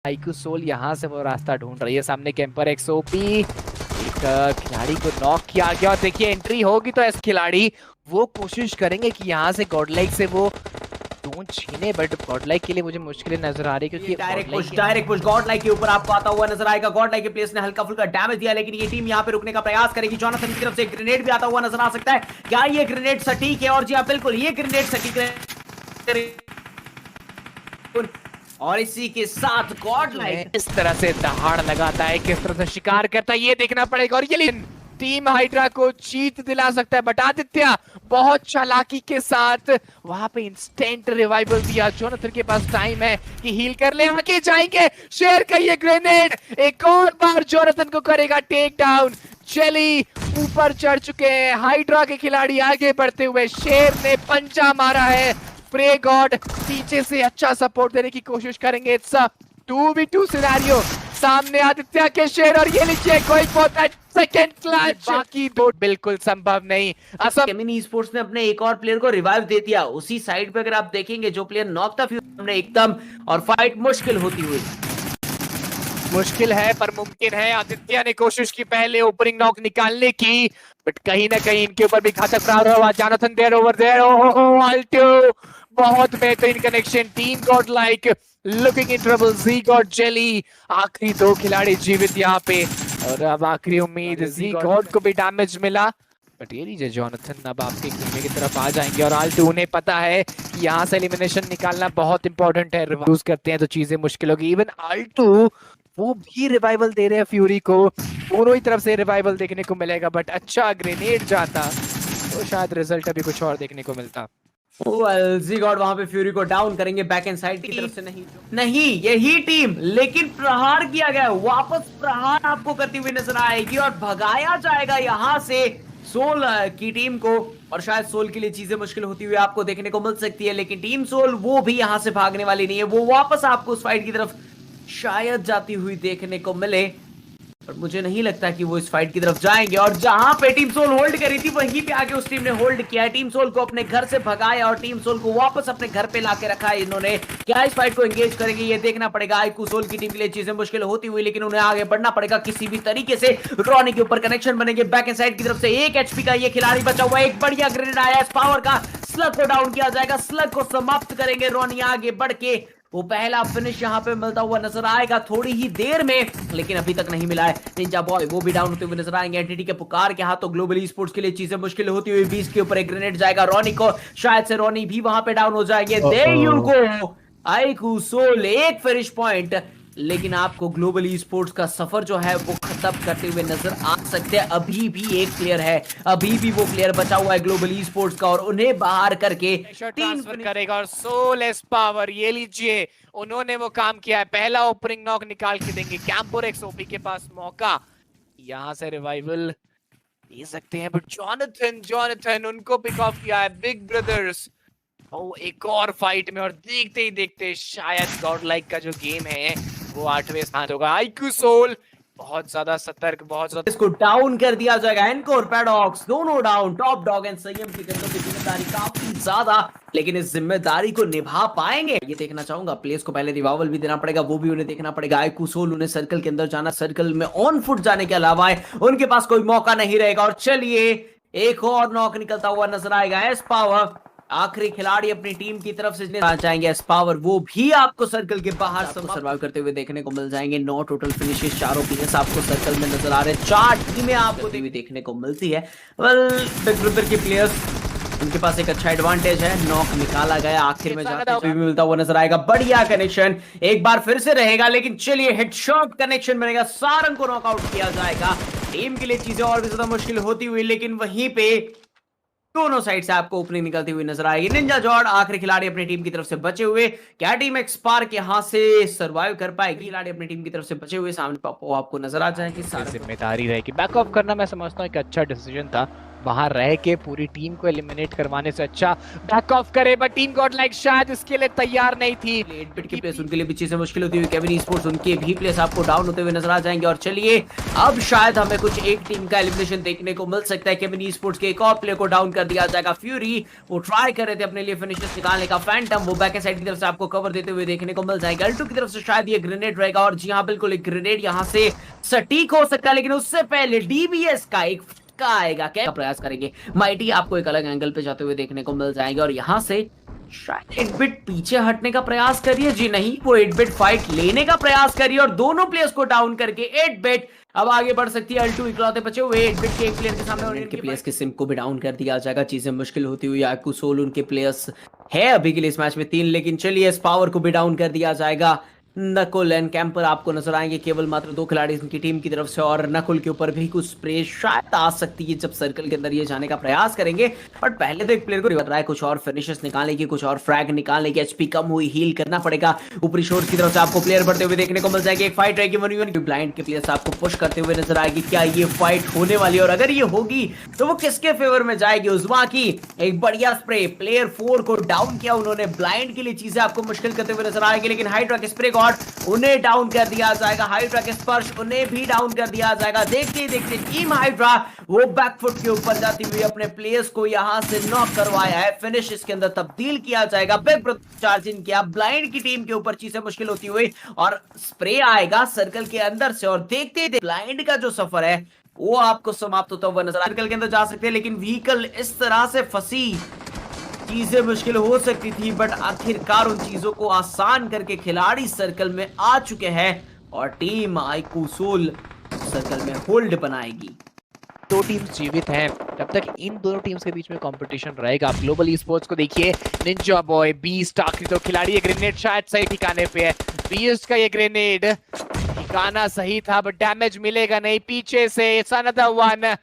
IQ soul यहाँ से वो रास्ता ढूंढ रही है। सामने कैंपर एक्सओपी एक खिलाड़ी को नॉक किया गया और देखिए एंट्री होगी तो ऐसे खिलाड़ी वो कोशिश करेंगे कि यहाँ से गॉडलाइक से वो टून छीने, बट गॉडलाइक के लिए मुझे मुश्किलें नजर आ रही है क्योंकि डायरेक्ट पुश गॉडलाइक के ऊपर आपको आता हुआ नजर आएगा। गॉडलाइक के प्लेस ने हल्का फुल्का डैमेज दिया, लेकिन ये टीम यहाँ पे रुकने का प्रयास करेगी। जोनाथन की तरफ से ग्रेनेड भी आता हुआ नजर आ सकता है। क्या ये ग्रेनेड सटीक है? और जी हाँ, बिल्कुल ये ग्रेनेड सटीक है। और इसी के साथ गॉडलाइक इस तरह से दहाड़ लगाता है, किस तरह से शिकार करता है ये देखना पड़ेगा। और ये टीम हाइड्रा को जीत दिला सकता है, बट आदित्य बहुत चालाकी के साथ वहां पे इंस्टेंट रिवाइवल दिया। जोनाथन के पास टाइम है कि हील कर ले, आगे जाएंगे। शेर का ये ग्रेनेड एक और बार जोनाथन को करेगा टेक डाउन। चेली ऊपर चढ़ चुके हैं, हाइड्रा के खिलाड़ी आगे बढ़ते हुए। शेर ने पंजा मारा है, प्रे गॉड पीछे से अच्छा सपोर्ट देने की कोशिश करेंगे। It's a 2v2 scenario. सामने आदित्य के शेर और ये लीजिए कोई सेकंड क्लच, बाकी दो बिल्कुल संभव नहीं। केमिनी स्पोर्ट्स ने अपने एक और प्लेयर को रिवाइव दे दिया। उसी साइड पे अगर आप देखेंगे जो प्लेयर नॉक था हमने एकदम, और फाइट मुश्किल होती हुई। मुश्किल है पर मुमकिन है। आदित्य ने कोशिश की पहले ओपनिंग नॉक निकालने की, बट कहीं ना कहीं इनके ऊपर भी घातक प्रहार हुआ। Jonathan there over there, oh अल्टो बहुत बेहतरीन connection. Team Godlike looking in trouble. जी गॉड जेली आखिरी दो खिलाड़ी जीवित यहाँ पे, और अब आखिरी उम्मीद जी गॉड को भी डैमेज मिला। बट ये लीजिए जोनाथन अब आपके खेलने की तरफ आ जाएंगे, और आल्टो उन्हें पता है कि यहाँ से एलिमिनेशन निकालना बहुत इंपॉर्टेंट है। यूज करते हैं तो चीजें मुश्किल होगी। इवन आल्टो वो भी रिवाइवल दे रहे हैं फ्यूरी को, दोनों ही तरफ से रिवाइवल देखने को मिलेगा। बट अच्छा ग्रेनेड जाता तो शायद रिजल्ट अभी कुछ और देखने को मिलता। गॉड वहां पे फ्यूरी को डाउन करेंगे बैक एंड साइड की तरफ से। नहीं यही टीम, लेकिन प्रहार किया गया, वापस प्रहार आपको करती हुई नजर आएगी और भगाया जाएगा यहां से सोल की टीम को। और शायद सोल के लिए चीजें मुश्किल होती हुई आपको देखने को मिल सकती है, लेकिन टीम सोल वो भी यहां से भागने वाली नहीं है। वो वापस आपको उस फाइट की तरफ शायद जाती हुई देखने को मिले, पर मुझे नहीं लगता कि वो इस फाइट की तरफ जाएंगे। और जहां पे टीम सोल होल्ड करी थी वहीं पे आके उस टीम ने होल्ड किया है। टीम सोल को अपने घर से भगाया और टीम सोल को वापस अपने घर पे लाके रखा है इन्होंने। क्या इस फाइट को एंगेज करेंगे ये देखना पड़ेगा। आईक्यू सोल की टीम के लिए चीजें मुश्किल होती हुई, लेकिन उन्हें आगे बढ़ना पड़ेगा किसी भी तरीके से। रॉनी के ऊपर कनेक्शन बनेंगे बैक एंड साइड की तरफ से। 1 HP का ये खिलाड़ी बचा हुआ है। एक बढ़िया ग्रेनेड आया पावर का, स्लग को डाउन किया जाएगा, स्लग को समाप्त करेंगे रॉनी आगे बढ़ के। वो पहला फिनिश यहाँ पे मिलता हुआ नजर आएगा थोड़ी ही देर में, लेकिन अभी तक नहीं मिला है। निंजा बॉय वो भी डाउन होते हुए नजर आएंगे। एंटिटी के पुकार के हाथों ग्लोबल स्पोर्ट्स के लिए चीजें मुश्किल होती हुई। 20 के ऊपर एक ग्रेनेड जाएगा रॉनी को, शायद से रॉनी भी वहां पे डाउन हो जाएंगे। There you go iQOO Soul एक फिनिश पॉइंट, लेकिन आपको ग्लोबल स्पोर्ट्स का सफर जो है वो खत्म करते हुए नजर आ सकते हैं। अभी भी एक प्लेयर है, अभी भी वो प्लेयर बचा हुआ है ग्लोबल स्पोर्ट्स का, और उन्हें बाहर करके ट्रांसफर करेगा। और सोल एस पावर ये लीजिए, उन्होंने वो काम किया है। पहला ओपनिंग नॉक निकाल के देंगे। कैंपर एक्सओपी के पास मौका, यहाँ से रिवाइवल दे सकते हैं, बट जोनाथन उनको पिक ऑफ किया है। बिग ब्रदर्स एक और फाइट में, और देखते ही देखते शायद गॉड लाइक का जो गेम है वो 8वें स्थान होगा। आईक्यू सोल बहुत ज्यादा सतर्क, बहुत ज्यादा इसको डाउन कर दिया जाएगा। एनकोर पैडॉक्स दोनों डाउन। टॉप डॉग एंड संयम की कंधों की जिम्मेदारी काफी ज्यादा, लेकिन इस जिम्मेदारी को निभा पाएंगे ये देखना चाहूंगा। प्लेस को पहले रिवाइवल भी देना पड़ेगा, वो भी उन्हें देखना पड़ेगा। आईक्यू सोल उन्हें सर्कल के अंदर जाना, सर्कल में ऑन फुट जाने के अलावा उनके पास कोई मौका नहीं रहेगा। और चलिए एक और नॉक निकलता हुआ नजर आएगा। एस पावर आखिरी खिलाड़ी अपनी टीम की तरफ से जाएंगे। एस पावर वो भी आपको सर्कल के बाहर सर्वाइव करते हुए देखने को मिल जाएंगे। 9 टोटल फिनिशेस, चारों प्लेयर्स आपको सर्कल में नजर आ रहे हैं। 4 टीमें आपको देखने को मिलती है। बिग ब्रदर के प्लेयर्स, उनके पास एक अच्छा एडवांटेज है। नॉक निकाला गया, आखिर में जाते हुए भी मिलता हुआ नजर आएगा। बढ़िया कनेक्शन एक बार फिर से रहेगा, लेकिन चलिए हेडशॉट कनेक्शन बनेगा। सारंग को नॉकआउट किया जाएगा। टीम के लिए चीजें और भी ज्यादा मुश्किल होती हुई, लेकिन वहीं पे दोनों साइड से आपको ओपनिंग निकलती हुई नजर आएगी। निंजा जॉर्ड आखिरी खिलाड़ी अपनी टीम की तरफ से बचे हुए। क्या टीम एक्सपार्क यहां से सरवाइव कर पाएगी? खिलाड़ी अपनी टीम की तरफ से बचे हुए सामने आपको नजर आ जाएगी। जिम्मेदारी रहेगी। बैक ऑफ करना मैं समझता हूँ एक अच्छा डिसीजन था, बाहर रह के पूरी टीम को एलिमिनेट करवाने से अच्छा बैक ऑफ करे, बट टीम गॉड लाइक शायद इसके लिए तैयार नहीं थी। 8 बिट के प्लेस उनके लिए भी चीजें मुश्किल होती हुई केविन स्पोर्ट्स उनके भी प्लेस आपको डाउन होते हुए नजर आ जाएंगे। और चलिए अब शायद हमें कुछ एक टीम का एलिमिनेशन देखने को मिल सकता है। केविन स्पोर्ट्स के एक और प्लेयर को डाउन कर दिया जाएगा। फ्यूरी वो ट्राई कर रहे थे अपने लिए फिनिशर्स निकालने का, फैंटम वो बैक साइड की तरफ से आपको कवर देते हुए देखने को मिल जाएगा। अल्टू की तरफ से शायद ये ग्रेनेड रहेगा, और जी हाँ बिल्कुल एक ग्रेनेड यहाँ से सटीक हो सकता है, लेकिन उससे पहले डीबीएस का एक का आएगा। क्या प्रयास करेंगे माइटी आपको एक अलग एंगल पे जाते हुए देखने को मिल जाएंगे, और यहां से शायद 8 बिट पीछे हटने का प्रयास करिए। जी नहीं, वो 8 बिट फाइट लेने का प्रयास करिए, और दोनों प्लेयर्स को डाउन करके 8 बिट अब आगे बढ़ सकती है। अल्टू इकलौते बचे हुए 8 बिट के एक प्लेयर के सामने, और इनके प्लेयर्स के सिम को भी डाउन कर दिया जाएगा। चीजें मुश्किल होती हुई आकू सोल उनके प्लेयर्स है अभी के लिए इस मैच में 3, लेकिन चलिए इस पावर को भी डाउन कर दिया जाएगा। नकुल एंड कैंपर आपको नजर आएंगे, केवल मात्र 2 खिलाड़ी इनकी टीम की तरफ से, और नकुल के ऊपर भी कुछ स्प्रे शायद आ सकती है जब सर्कल के अंदर ये जाने का प्रयास करेंगे। बट पहले तो एक प्लेयर को रिवर रहा है कुछ और फिनिशर्स निकालने की, कुछ और फ्रैग निकालने की। एचपी कम हुई, हील करना पड़ेगा। ऊपरी शोर की तरफ से आपको प्लेयर बढ़ते हुए देखने को मिल जाएगी। एक फाइट रहेगी 1v1 की, ब्लाइंड के प्लेयर्स आपको पुश करते हुए नजर आएगी। क्या ये फाइट होने वाली है, और अगर ये होगी तो वो किसके फेवर में जाएगी? उजमा की एक बढ़िया स्प्रे, प्लेयर 4 को डाउन किया उन्होंने। ब्लाइंड के लिए चीजें आपको मुश्किल करते हुए नजर आएगी, लेकिन हाइड्रा के स्प्रे गॉड उन्हें डाउन कर दिया जाएगा। हाइड्रा के स्पर्श उन्हें भी डाउन कर दिया जाएगा। देखते ही देखते टीम हाइड्रा वो बैकफुट के ऊपर जाती हुई अपने प्लेयर्स को यहां से नॉक करवाया है। फिनिश इसके अंदर तब्दील किया जाएगा। बिग चार्जिंग किया ब्लाइंड की टीम के ऊपर, चीजें मुश्किल होती हुई, और स्प्रे आएगा सर्कल के अंदर से, और देखते ही ब्लाइंड का जो सफर है वो आपको समाप्त होता हुआ नजर। सर्कल के अंदर जा सकते हैं, लेकिन व्हीकल इस तरह से फंसी, चीजें मुश्किल हो सकती थी, बट आखिरकार उन चीजों को आसान करके खिलाड़ी सर्कल में आ चुके हैं, और टीम आईकू सोल सर्कल में होल्ड बनाएगी। 2 टीम्स जीवित हैं, तब तक इन दोनों टीम्स के बीच में कंपटीशन रहेगा। आप ग्लोबल ई स्पोर्ट्स को देखिए, निंजा बॉय, बीस्ट, आखिरी 2 खिलाड़ी। ये ग्रेनेड शायद सही ठिकाने पे है। बीस्ट का ये ग्रेनेड ठिकाना सही था, बट डैमेज मिलेगा नहीं। पीछे से अनदर वन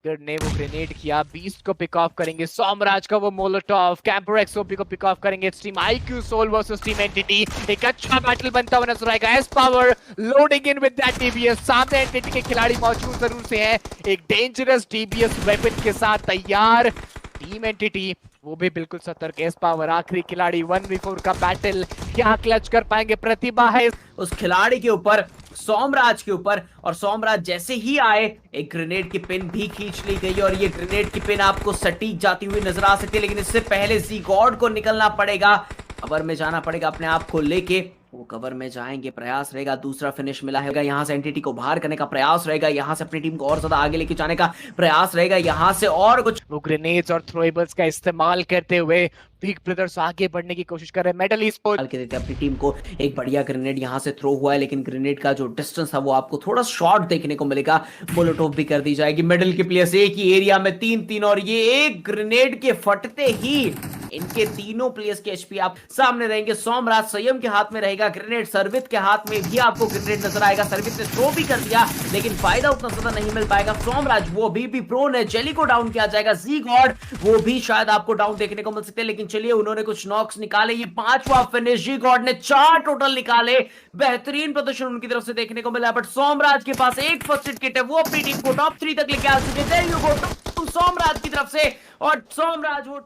ने वो ग्रेनेड किया। बीस्ट को पिक ऑफ करेंगे, सोमराज का वो मोलोटॉव, कैंपर एक्सओपी को पिक ऑफ करेंगे। Team iQOO Soul versus team Entity, एक अच्छा बैटल बनता हुआ नजर आएगा। S power loading in with that DBS, सामने एंटिटी के खिलाड़ी मौजूद जरूर से हैं, एक डेंजरस डीबीएस वेपन के साथ तैयार। टीम एंटिटी वो भी बिल्कुल सतर्क। एस पावर आखिरी खिलाड़ी, 1v4 का बैटल, क्या क्लच कर पाएंगे? प्रतिभा है उस खिलाड़ी के ऊपर, सोमराज के ऊपर, और सोमराज जैसे ही आए एक ग्रेनेड की पिन भी खींच ली गई, और ये ग्रेनेड की पिन आपको सटीक जाती हुई नजर आ सकती है, लेकिन इससे पहले जी गॉड को निकलना पड़ेगा, कवर में जाना पड़ेगा अपने आप को लेके। वो कवर में जाएंगे, प्रयास रहेगा, दूसरा फिनिश मिला है, यहाँ से एंटिटी को बाहर करने का प्रयास रहेगा, यहाँ से अपनी टीम को और ज्यादा आगे लेके जाने का प्रयास रहेगा, यहाँ से और कुछ वो ग्रेनेड्स और थ्रोएबल्स का इस्तेमाल करते हुए बिग ब्रदर्स आगे बढ़ने की कोशिश कर रहे हैं। मेडल ई स्पोर्ट्स के देते अपनी टीम को एक बढ़िया ग्रेनेड यहाँ से थ्रो हुआ है, लेकिन ग्रेनेड का जो डिस्टेंस था वो आपको थोड़ा शॉर्ट देखने को मिलेगा। मोलोटोव भी कर दी जाएगी। मेडल के प्लेयर्स एक ही एरिया में 3-3, और ये एक ग्रेनेड के फटते ही इनके तीनों प्लेयर्स के एचपी आप सामने रहेंगे। सोमराज संयम के हाथ में रहेगा ग्रेनेड, सर्वित के हाथ में भी आपको ग्रेनेड नजर आएगा। सर्वित ने थ्रो भी कर दिया, लेकिन फायदा उतना ज्यादा नहीं मिल पाएगा। सोमराज वो अभी भी प्रोन है, जेली को डाउन किया जाएगा। जी गॉड वो भी शायद आपको डाउन देखने को मिल सकते हैं, लेकिन चलिए उन्होंने कुछ नॉक्स निकाले। ये 5वां फिनिश, जी गॉड ने 4 टोटल निकाले। बेहतरीन प्रदर्शन उनकी तरफ से देखने को मिला, बट सोमराज के पास एक फर्स्ट एड किट है, वो अपनी टीम को टॉप 3 तक लेके आ चुके हैं। सोमराज की तरफ से, और सोमराज वो